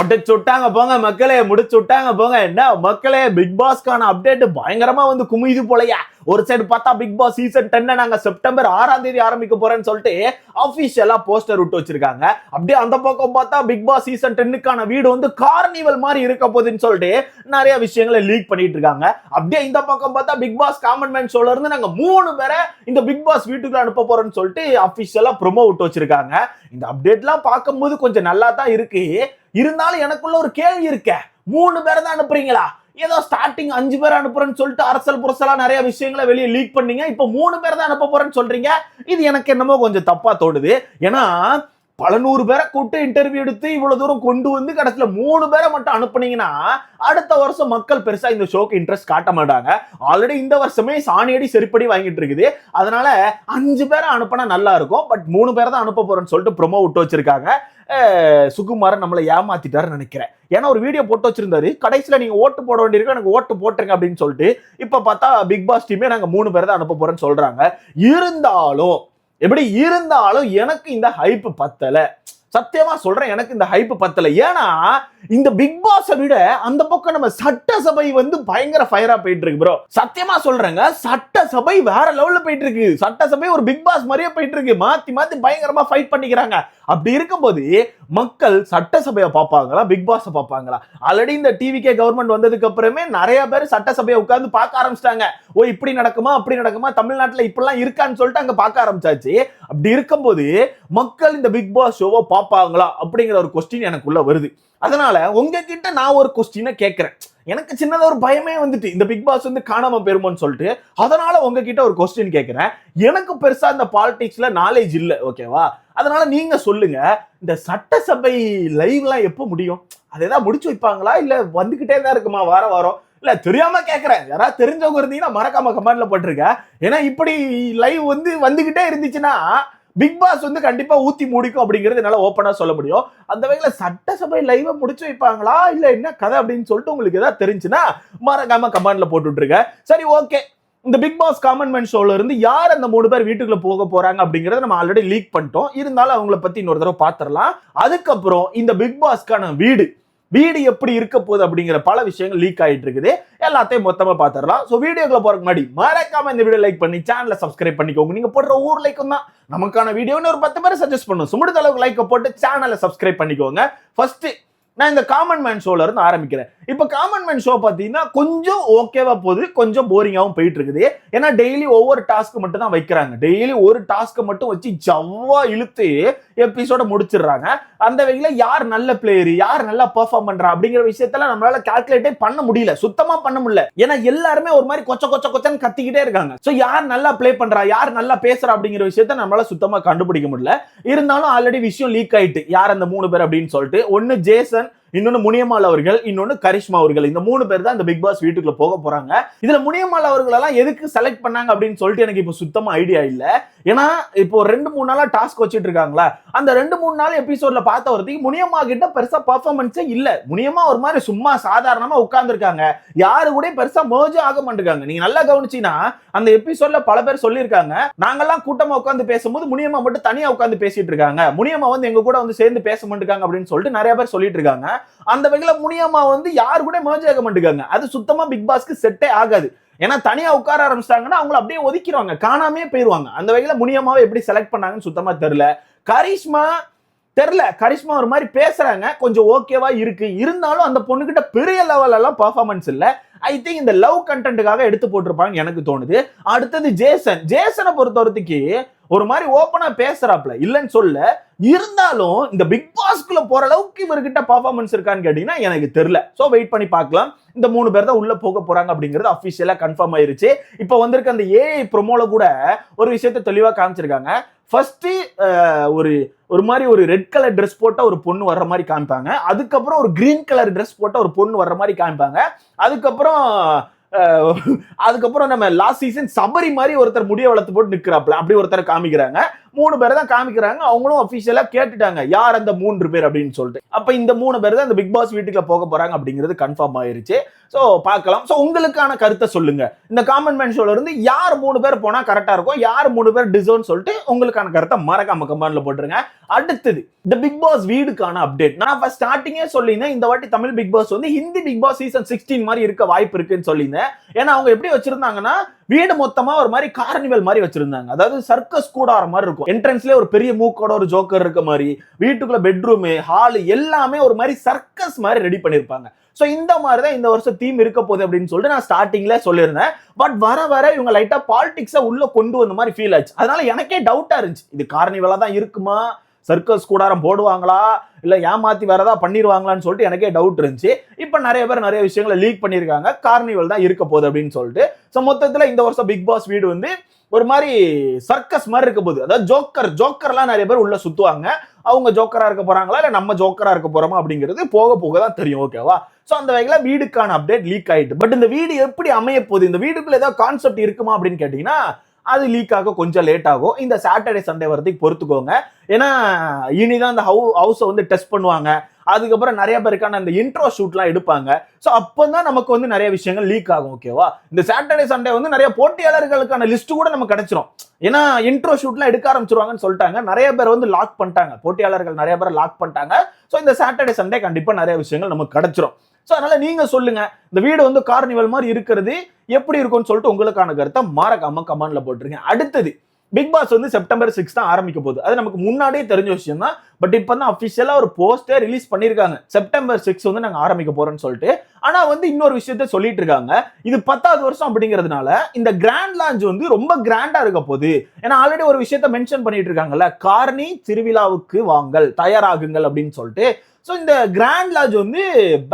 முடிச்சு விட்டாங்க போங்க மக்களே, முடிச்சு விட்டாங்க போங்க. என்ன மக்களே, பிக் பாஸ்க்கான அப்டேட் பயங்கரமா வந்து குமியுது போலயா. ஒரு சைடு பார்த்தா பிக் பாஸ் சீசன் 10 நாங்க செப்டம்பர் 6ஆம் தேதி ஆரம்பிக்க போறேன்னு சொல்லிட்டு ஆபீஷியலா போஸ்டர் விட்டு வச்சிருக்காங்க. அப்படியே அந்த பக்கம் பார்த்தா பிக் பாஸ் சீசன் 10க்கான வீடு வந்து கார்னிவல் மாதிரி இருக்க போகுதுன்னு சொல்லிட்டு நிறைய விஷயங்களை லீக் பண்ணிட்டு இருக்காங்க. அப்படியே இந்த பக்கம் பார்த்தா பிக் பாஸ் காமன் மேன் ஷோல இருந்து நாங்க 3 பேரை இந்த பிக் பாஸ் வீட்டுக்கு அனுப்ப போறோம்னு சொல்லிட்டு ஆபீஷியலா ப்ரோமோ விட்டு வச்சிருக்காங்க. இந்த அப்டேட்லாம் பார்க்கும்போது கொஞ்சம் நல்லா தான் இருக்கு. இருந்தாலும் எனக்குள்ள ஒரு கேள்வி இருக்க, 3 பேரை தான் அனுப்புறீங்களா? ஏதோ ஸ்டார்டிங் 5 பேர் அனுப்புறேன்னு சொல்லிட்டு அரசல் புரசலா நிறைய விஷயங்களை வெளியே லீக் பண்ணீங்க. இப்ப 3 பேர் தான் அனுப்ப போறேன்னு சொல்றீங்க. இது எனக்கு என்னமோ கொஞ்சம் தப்பா தோணுது. ஏன்னா பல 100 பேரை கூட்டு இன்டர்வியூ எடுத்து இவ்வளவு தூரம் கொண்டு வந்து கடைசியில 3 பேரை மட்டும் அனுப்புனீங்கன்னா அடுத்த வருஷம் மக்கள் பெருசா இந்த ஷோக்கு இன்ட்ரெஸ்ட் காட்ட மாட்டாங்க. ஆல்ரெடி இந்த வருஷமே சாணியடி செருப்படி வாங்கிட்டு இருக்குது. அதனால 5 பேரை அனுப்பினா நல்லா இருக்கும். பட் 3 பேரை தான் அனுப்ப போறேன்னு சொல்லிட்டு ப்ரோமோ விட்டு வச்சிருக்காங்க. சுகுமாரன் நம்மளை ஏமாத்திட்டாருன்னு நினைக்கிறேன். ஏன்னா ஒரு வீடியோ போட்டு வச்சிருந்தாரு, கடைசியில நீங்க ஓட்டு போட வேண்டியிருக்கு, எனக்கு ஓட்டு போட்டுருங்க அப்படின்னு சொல்லிட்டு. இப்ப பார்த்தா பிக் பாஸ் டீமே நாங்க 3 பேரை தான் அனுப்ப போறேன்னு சொல்றாங்க. இருந்தாலும் எனக்கு இந்த ஹைப் பத்தல. சத்தியமா சொல்றேன், எனக்கு இந்த ஹைப் பத்தல. ஏன்னா இந்த பிக் பாஸை விட அந்த பக்கம் நம்ம சட்டசபை வந்து பயங்கர ஃபயரா போயிட்டு இருக்கு ப்ரோ. சத்தியமா சொல்றேங்க, சட்டசபை வேற லெவல்ல போயிட்டு இருக்கு. சட்டசபை ஒரு பிக் பாஸ் மாதிரியே போயிட்டு இருக்கு. மாத்தி மாத்தி பயங்கரமா ஃபைட் பண்ணிக்கிறாங்க. அப்படி இருக்கும்போது மக்கள் சட்டசபையை பார்ப்பாங்களா, பிக் பாஸை பார்ப்பாங்களா? ஆல்ரெடி இந்த டிவிகே கவர்மெண்ட் வந்ததுக்கு அப்புறமே நிறைய பேர் சட்டசபையை உட்கார்ந்து பார்க்க ஆரம்பிச்சிட்டாங்க. ஓ இப்படி நடக்குமா அப்படி நடக்குமா, தமிழ்நாட்டுல இப்படிலாம் இருக்கான்னு சொல்லிட்டு அங்க பார்க்க ஆரம்பிச்சாச்சு. அப்படி இருக்கும்போது மக்கள் இந்த பிக் பாஸ் ஷோவை பார்ப்பாங்களா அப்படிங்கிற ஒரு கொஸ்டின் எனக்குள்ள வருது. அதனால உங்ககிட்ட நான் ஒரு கொஸ்டினை கேட்கிறேன். எனக்கு சின்னதா ஒரு பயமே வந்துட்டு இந்த பிக் பாஸ் வந்து காணாம போயிருமோன்னு சொல்லிட்டு. அதனால உங்ககிட்ட ஒரு கொஸ்டின் கேட்கிறேன். எனக்கு பெருசா இந்த பாலிடிக்ஸ்ல நாலேஜ் இல்ல, ஓகேவா? அதனால நீங்க சொல்லுங்க, இந்த சட்டசபை லைவ்லாம் எப்போ முடியும்? அதேதான் முடிச்சு வைப்பாங்களா இல்ல வந்துகிட்டே தான் இருக்குமா வாரம்? இல்ல தெரியாம கேட்கிறேன். யாராவது தெரிஞ்சவங்க இருந்தீங்கன்னா மறக்காம கமெண்ட்ல போட்டுருங்க. ஏன்னா இப்படி லைவ் வந்து வந்துகிட்டே இருந்துச்சுன்னா பிக் பாஸ் வந்து கண்டிப்பா ஊத்தி முடிக்கும் அப்படிங்கிறது என்னால ஓப்பனா சொல்ல முடியும். அந்த வகையில சட்டசபை லைவ் முடிச்சு வைப்பாங்களா இல்ல என்ன கதை அப்படின்னு சொல்லிட்டு உங்களுக்கு ஏதாவது தெரிஞ்சுன்னா மறக்காம கமெண்ட்ல போட்டுருங்க. சரி, ஓகே. இந்த பிக் பாஸ் காமன் மேன் ஷோல இருந்து யார் அந்த 3 பேர் வீட்டுக்குள்ள போக போறாங்க அப்படிங்கறத நம்ம ஆல்ரெடி லீக் பண்ணிட்டோம். இருந்தாலும் அவங்கள பத்தி இன்னொரு தடவை பாத்திரலாம். அதுக்கப்புறம் இந்த பிக் பாஸ்க்கான வீடு எப்படி இருக்க போகுது அப்படிங்கிற பல விஷயங்கள் லீக் ஆயிட்டு இருக்குது. எல்லாத்தையும் மொத்தமா பாத்திரலாம். சோ வீடியோக்குள்ள போறதுக்கு முன்னாடி மறக்காம இந்த வீடியோ லைக் பண்ணி சேனலை சப்ஸ்கிரைப் பண்ணிக்கோங்க. நீங்க போடுற ஊர் லைக்கும் தான் நமக்கான வீடியோன்னு ஒரு 10 பேர் சஜஸ்ட் பண்ணும். சுமுடுத அளவுக்கு லைக் போட்டு சேனலை சப்ஸ்கிரைப் பண்ணிக்கோங்க. ஃபர்ஸ்ட் நான் இந்த காமன் மேன் ஷோல இருந்து ஆரம்பிக்கிறேன். இப்ப காமன் மேன் ஷோ பாத்தீங்கன்னா கொஞ்சம் ஓகேவா போகுது, கொஞ்சம் போரிங்காவும் போயிட்டு இருக்குது. ஏன்னா டெய்லி ஒவ்வொரு டாஸ்க் மட்டும் தான் வைக்கிறாங்க. டெய்லி ஒரு டாஸ்க் மட்டும் வச்சு ஜவ்வா இழுத்து எபிசோட முடிச்சிடுறாங்க. அந்த வகையில யார் நல்ல பிளேயர், யார் நல்லா பெர்ஃபார்ம் பண்றா அப்படிங்கிற விஷயத்தெல்லாம் நம்மளால கால்குலேட்டே பண்ண முடியல, சுத்தமா பண்ண முடியல. ஏன்னா எல்லாருமே ஒரு மாதிரி கொச்சன்னு கத்திக்கிட்டே இருக்காங்க. சோ யார் நல்லா பிளே பண்றா, யார் நல்லா பேசுறா அப்படிங்கிற விஷயத்த நம்மளால சுத்தமா கண்டுபிடிக்க முடியல. இருந்தாலும் ஆல்ரெடி விஷயம் லீக் ஆயிட்டு யார் அந்த 3 பேர் அப்படின்னு சொல்லிட்டு. ஒன்னு ஜேசன், இன்னொன்னு முனியம்மாள் அவர்கள், இன்னொன்னு கரிஷ்மா அவர்கள். இந்த 3 பேர் தான் இந்த பிக் பாஸ் வீட்டுக்குள்ள போக போறாங்க. இதுல முனியம்மாள் அவர்கள் எல்லாம் எதுக்கு செலக்ட் பண்ணாங்க அப்படின்னு சொல்லிட்டு எனக்கு இப்ப சுத்தமா ஐடியா இல்ல. ஏன்னா இப்போ 2-3 நாளா டாஸ்க் வச்சிட்டு இருக்காங்களா, அந்த 2-3 நாள் எபிசோட்ல பார்த்த ஒருத்திக்கு முனியம்மா கிட்ட பெருசா பெர்ஃபார்மன்ஸே இல்ல. முனியம்மா ஒரு மாதிரி சும்மா சாதாரணமா உட்கார்ந்து இருக்காங்க. யாரு கூட பெருசா மர்ஜ் ஆக மாட்டேங்காங்க. நீங்க நல்லா கவனிச்சீங்கன்னா அந்த எபிசோட்ல பல பேர் சொல்லியிருக்காங்க, நாங்கெல்லாம் கூட்டமா உட்கார்ந்து பேசும்போது முனியம்மா மட்டும் தனியா உட்கார்ந்து பேசிட்டு இருக்காங்க, முனியம்மா வந்து எங்க கூட வந்து சேர்ந்து பேச மாட்டேங்காங்க அப்படின்னு சொல்லிட்டு நிறைய பேர் சொல்லிட்டு இருக்காங்க. அந்த வகையில முனியம்மா வந்து யாரு கூட மர்ஜ் ஆக மாட்டேங்காங்க. அது சுத்தமா பிக் பாஸ்க்கு செட்டே ஆகாது. ஏன்னா தனியா உட்கார ஆரம்பிச்சிட்டாங்கன்னா அவங்களை அப்படியே ஒதுக்கிடுவாங்க, காணாமே போயிருவாங்க. அந்த வகையில முனியம்மாவை எப்படி செலக்ட் பண்ணாங்கன்னு சுத்தமா தெரியல. கரிஷ்மா ஒரு மாதிரி பேசுறாங்க, கொஞ்சம் ஓகேவா இருக்கு. இருந்தாலும் அந்த பொண்ணுகிட்ட பெரிய லெவல் எல்லாம் பெர்ஃபார்மன்ஸ் இல்ல. ஐ திங்க் இந்த லவ் கண்டென்ட்டுக்காக எடுத்து போட்டிருப்பாங்க எனக்கு தோணுது. அடுத்தது ஜேசனை பொறுத்தவரைக்கு ஒரு மாதிரி ஓப்பனா பேசுறாப்ல, இல்லைன்னு சொல்ல. இருந்தாலும் இந்த பிக் பாஸ்க்குள்ள போற அளவுக்கு இவர்கிட்ட பெர்ஃபார்மன்ஸ் இருக்கான்னு கேட்டீங்கன்னா எனக்கு தெரியல. சோ வெயிட் பண்ணி பார்க்கலாம். இந்த 3 பேர் தான் உள்ள போக போறாங்க அப்படிங்கிறது அபிஷியலா கன்ஃபார்ம் ஆயிருச்சு. இப்போ வந்திருக்க அந்த ஏஐ ப்ரோமோல கூட ஒரு விஷயத்தை தெளிவா காமிச்சிருக்காங்க. ஃபர்ஸ்ட் ஒரு மாதிரி ஒரு ரெட் கலர் ட்ரெஸ் போட்ட ஒரு பொண்ணு வர்ற மாதிரி காமிப்பாங்க. அதுக்கப்புறம் ஒரு கிரீன் கலர் ட்ரெஸ் போட்ட ஒரு பொண்ணு வர்ற மாதிரி காமிப்பாங்க. அதுக்கப்புறம் நம்ம லாஸ்ட் சீசன் சபரி மாதிரி ஒருத்தர் முடிய வளர்த்து போட்டு நிக்கிறாப்ல, அப்படி ஒருத்தர் காமிக்கிறாங்க. 3 பேரை தான் காமிக்கிறாங்க. அவங்களும் அபிஷியலா கேட்டுட்டாங்க யார் அந்த 3 பேர் அப்படின்னு சொல்லிட்டு. அப்ப இந்த 3 பேர் தான் இந்த பிக் பாஸ் வீட்டுக்குள்ள போக போறாங்க அப்படிங்கிறது கன்ஃபார்ம் ஆயிருச்சு. சோ பார்க்கலாம். சோ உங்களுக்கான கருத்தை சொல்லுங்க. இந்த காமெண்ட் மென்ஷன்ல இருந்து யார் 3 பேர் போனா கரெக்டா இருக்கும், யார் 3 பேர் டிசர்வ்னு சொல்லிட்டு உங்களுக்கான கருத்தை மறக்காம கமெண்ட்ல போட்டுருங்க. அடுத்தது இந்த பிக் பாஸ் வீடுக்கான அப்டேட். நான் ஃபர்ஸ்ட் ஸ்டார்டிங்கே சொல்லியிருந்தேன் இந்த வாட்டி தமிழ் பிக் பாஸ் வந்து ஹிந்தி பிக் பாஸ் சீசன் 16 மாதிரி இருக்க வாய்ப்பு இருக்குன்னு சொல்லியிருந்தேன். ஏன்னா அவங்க எப்படி வச்சிருந்தாங்கன்னா வீடு மொத்தமா ஒரு மாதிரி கார்னிவல் மாதிரி வச்சிருந்தாங்க. அதாவது சர்க்கஸ் கூடார மாதிரி இருக்கும். என்ட்ரன்ஸ்ல ஒரு பெரிய மூக்கோட ஒரு ஜோக்கர் இருக்க மாதிரி, வீட்டுக்குள்ள பெட்ரூம் ஹால் எல்லாமே ஒரு மாதிரி சர்க்கஸ் மாதிரி ரெடி பண்ணிருப்பாங்க. சோ இந்த மாதிரி தான் இந்த வருஷம் தீம் இருக்க போகுது அப்படின்னு சொல்லிட்டு நான் ஸ்டார்டிங்ல சொல்லியிருந்தேன். பட் வர வர இவங்க லைட்டா பாலிடிக்ஸை உள்ள கொண்டு வந்த மாதிரி ஃபீல் ஆச்சு. அதனால எனக்கே டவுட்டா இருந்துச்சு, இது கார்னிவலா தான் இருக்குமா, சர்க்கஸ் கூடாரம் போடுவாங்களா, இல்ல ஏமாத்தி வேற ஏதாவது பண்ணிடுவாங்களான்னு சொல்லிட்டு எனக்கே டவுட் இருந்துச்சு. இப்ப நிறைய பேர் நிறைய விஷயங்களை லீக் பண்ணிருக்காங்க, கார்னிவல் தான் இருக்க போகுது அப்படின்னு சொல்லிட்டு. சோ மொத்தத்துல இந்த வருஷம் பிக் பாஸ் வீடு வந்து ஒரு மாதிரி சர்க்கஸ் மாதிரி இருக்க போகுது. அதாவது ஜோக்கர்லாம் நிறைய பேர் உள்ள சுத்துவாங்க. அவங்க ஜோக்கரா இருக்க போறாங்களா இல்ல நம்ம ஜோக்கரா இருக்க போறோமா அப்படிங்கிறது போக போக தான் தெரியும். ஓகேவா? சோ அந்த வகையில வீடுக்கான அப்டேட் லீக் ஆயிட்டு. பட் இந்த வீடு எப்படி அமைய போகுது, இந்த வீடுக்குள்ள ஏதாவது கான்செப்ட் இருக்குமா அப்படின்னு கேட்டீங்கன்னா அது லீக் ஆக கொஞ்சம் லேட் ஆகும். இந்த சாட்டர்டே சண்டே வரதுக்கு பொறுத்துக்கோங்க. ஏன்னா இனிதான் இந்த ஹவுஸை வந்து டெஸ்ட் பண்ணுவாங்க. அதுக்கப்புறம் நிறைய பேருக்கான அந்த இன்ட்ரோ ஷூட்லாம் எடுப்பாங்க. ஸோ அப்போதான் நமக்கு வந்து நிறைய விஷயங்கள் லீக் ஆகும். ஓகேவா? இந்த சாட்டர்டே சண்டே வந்து நிறைய போட்டியாளர்களுக்கான லிஸ்ட் கூட நமக்கு கிடைச்சிரும். ஏன்னா இன்ட்ரோ ஷூட்லாம் எடுக்க ஆரம்பிச்சிருவாங்கன்னு சொல்லிட்டாங்க. நிறைய பேர் வந்து லாக் பண்ணிட்டாங்க, போட்டியாளர்கள் நிறைய பேர் லாக் பண்ணிட்டாங்க. ஸோ இந்த சாட்டர்டே சண்டே கண்டிப்பா நிறைய விஷயங்கள் நமக்கு கிடைச்சிரும். ஸோ அதனால நீங்க சொல்லுங்க, இந்த வீடு வந்து கார்னிவல் மாதிரி இருக்கிறது எப்படி இருக்கும்னு சொல்லிட்டு உங்களுக்கான கருத்தை மறக்காம கமெண்ட்ல போட்டுருங்க. அடுத்தது பிக் பாஸ் வந்து செப்டம்பர் 6 தான் ஆரம்பிக்க போகுது. அது நமக்கு முன்னாடியே தெரிஞ்ச விஷயம் தான். பட் இப்போ தான் அஃபிஷியலா ஒரு போஸ்டே ரிலீஸ் பண்ணிருக்காங்க, செப்டம்பர் 6 வந்து நாங்க ஆரம்பிக்க போறோம்னு சொல்லிட்டு. ஆனா வந்து இன்னொரு விஷயத்த சொல்லிட்டு இருக்காங்க, இது 10வது வருஷம் அப்படிங்கிறதுனால இந்த கிராண்ட் லான்ச் வந்து ரொம்ப கிராண்டா இருக்க போகுது. ஏன்னா ஆல்ரெடி ஒரு விஷயத்த மென்ஷன் பண்ணிட்டு இருக்காங்கல்ல, கார்னி திருவிழாவுக்கு வாங்கள், தயாராகுங்கள் அப்படின்னு சொல்லிட்டு. ஸோ இந்த கிராண்ட் லான்ச் வந்து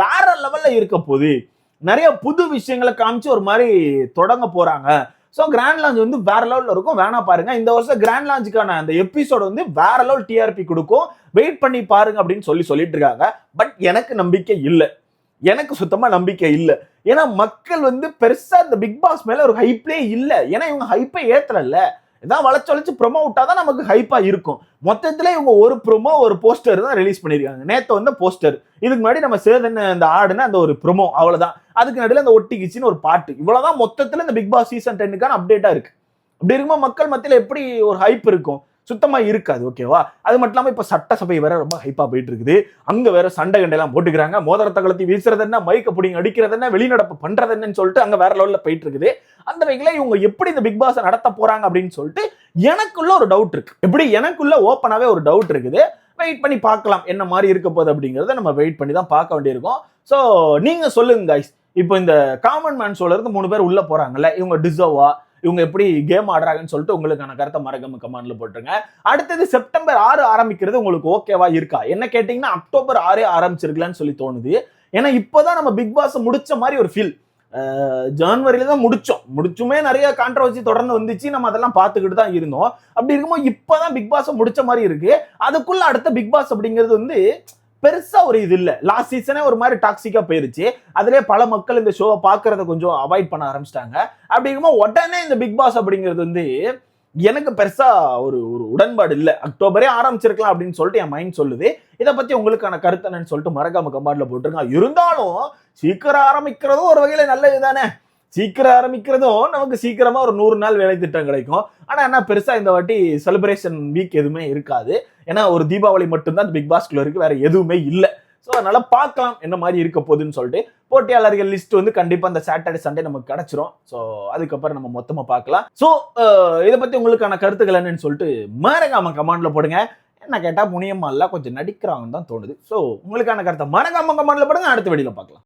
வேற லெவல்ல இருக்க போகுது. நிறைய புது விஷயங்களை காமிச்சு ஒரு மாதிரி தொடங்க போறாங்க. ஸோ கிராண்ட் லான்ச் வந்து வேற லெவலில் இருக்கும். வேணா பாருங்க, இந்த வருஷம் கிராண்ட் லான்ச்சுக்கான அந்த எபிசோட் வந்து வேற லெவல் டிஆர்பி கொடுக்கும். வெயிட் பண்ணி பாருங்க அப்படின்னு சொல்லிட்டு இருக்காங்க. பட் எனக்கு நம்பிக்கை இல்லை, எனக்கு சுத்தமா நம்பிக்கை இல்லை. ஏன்னா மக்கள் வந்து பெருசா இந்த பிக் பாஸ் மேல ஒரு ஹைப்லே இல்லை. ஏன்னா இவங்க ஹைப்பை ஏத்தல, ஏதாவது வளைச்சு ப்ரொமோ விட்டாதான் நமக்கு ஹைப்பா இருக்கும். மொத்தத்துல இவங்க ஒரு ப்ரொமோ ஒரு போஸ்டர் தான் ரிலீஸ் பண்ணிருக்காங்க. நேத்து வந்து போஸ்டர், இதுக்கு முன்னாடி நம்ம சேதன் அந்த ஆடுன அந்த ஒரு ப்ரொமோ, அவ்வளவுதான். அதுக்கு நடுவில் அந்த ஒட்டிக்கிச்சின்னு ஒரு பாட்டு, இவ்வளவுதான் மொத்தத்துல இந்த பிக் பாஸ் சீசன் 10க்கான அப்டேட்டா இருக்கு. அப்படி இருக்கும்போது மக்கள் மத்தியில எப்படி ஒரு ஹைப் இருக்கும்? சுத்தமா இருக்காது. ஓகேவா? அது மட்டும் இல்லாம இப்ப சட்டசபை வேற ரொம்ப ஹைப்பா போயிட்டு இருக்குது. அங்க வேற சண்டை எல்லாம் போட்டுக்கிறாங்க. மோதிரத்தை கலத்தி வீசுறது என்ன, மைக்க பிடிங்க அடிக்கிறது என்ன, வெளிநடப்பு பண்றது என்னன்னு சொல்லிட்டு அங்க வேற லெவல்ல போயிட்டு இருக்குது. அந்த வகையில இவங்க எப்படி இந்த பிக் பாஸ் நடத்த போறாங்க அப்படின்னு சொல்லிட்டு எனக்குள்ள ஒரு டவுட் இருக்கு. எப்படி எனக்குள்ள ஓப்பனாவே ஒரு டவுட் இருக்குது. வெயிட் பண்ணி பார்க்கலாம் என்ன மாதிரி இருக்க போகுது அப்படிங்கறத நம்ம வெயிட் பண்ணி தான் பார்க்க வேண்டியிருக்கும். சோ நீங்க சொல்லுங்க கைஸ், இப்போ இந்த காமன் மேன் ஷோல இருந்து 3 பேர் உள்ள போறாங்கல்ல, இவங்க டிசர்வா, இவங்க எப்படி கேம் ஆடுறாங்கன்னு சொல்லிட்டு உங்களுக்கான கருத்தை மறக்காம கமெண்ட்ல போட்டுருங்க. அடுத்தது செப்டம்பர் 6 ஆரம்பிக்கிறது உங்களுக்கு ஓகேவா இருக்கா? என்ன கேட்டீங்கன்னா அக்டோபர் 6 ஆரம்பிச்சிருக்கலான்னு சொல்லி தோணுது. ஏன்னா இப்பதான் நம்ம பிக் பாஸ் முடிச்ச மாதிரி ஒரு ஃபீல். ஜனவரியில தான் முடிச்சுமே நிறைய கான்ட்ரவர்சி தொடர்ந்து வந்துச்சு, நம்ம அதெல்லாம் பார்த்துக்கிட்டு தான் இருந்தோம். அப்படி இருக்கும்போது இப்பதான் பிக் பாஸ் முடிச்ச மாதிரி இருக்கு. அதுக்குள்ள அடுத்த பிக் பாஸ் அப்படிங்கிறது வந்து பெருசா ஒரு இது இல்ல. லாஸ்ட் சீசனே ஒரு மாதிரி டாக்ஸிக்கா போயிருச்சு. அதுலயே பல மக்கள் இந்த ஷோவை பாக்குறத கொஞ்சம் அவாய்ட் பண்ண ஆரம்பிச்சிட்டாங்க. அப்படி இருக்கும்போது உடனே இந்த பிக் பாஸ் அப்படிங்கிறது வந்து எனக்கு பெருசா ஒரு உடன்பாடு இல்லை. அக்டோபரே ஆரம்பிச்சிருக்கலாம் அப்படின்னு சொல்லிட்டு என் மைண்ட் சொல்லுது. இதை பத்தி உங்களுக்கான கருத்து என்னன்னு சொல்லிட்டு மறக்காம கமெண்ட்ல போட்டுருங்க. இருந்தாலும் சீக்கிரம் ஆரம்பிக்கிறதும் ஒரு வகையில நல்லது தானே. சீக்கிரம் ஆரம்பிக்கிறதும் நமக்கு சீக்கிரமா ஒரு 100 நாள் வேலை திட்டம் கிடைக்கும். ஆனா என்ன பெருசா இந்த வாட்டி செலிப்ரேஷன் வீக் எதுவுமே இருக்காது. ஏன்னா ஒரு தீபாவளி மட்டும்தான் பிக் பாஸ்குள்ள இருக்கு, வேற எதுவுமே இல்லை. ஸோ அதனால பார்க்கலாம் என்ன மாதிரி இருக்க போகுதுன்னு சொல்லிட்டு. போட்டியாளர்கள் லிஸ்ட் வந்து கண்டிப்பா இந்த சாட்டர்டே சண்டே நமக்கு கிடைச்சிரும். ஸோ அதுக்கப்புறம் நம்ம மொத்தமா பார்க்கலாம். ஸோ இதை பத்தி உங்களுக்கான கருத்துக்கள் என்னன்னு சொல்லிட்டு மறக்காம கமெண்ட்ல போடுங்க. என்ன கேட்டா முனியம்மா எல்லாம் கொஞ்சம் நடிக்கிறாங்கன்னு தான் தோணுது. ஸோ உங்களுக்கான கருத்தை மறக்காம கமெண்ட்ல போடுங்க. அடுத்த வீடியோல பார்க்கலாம்.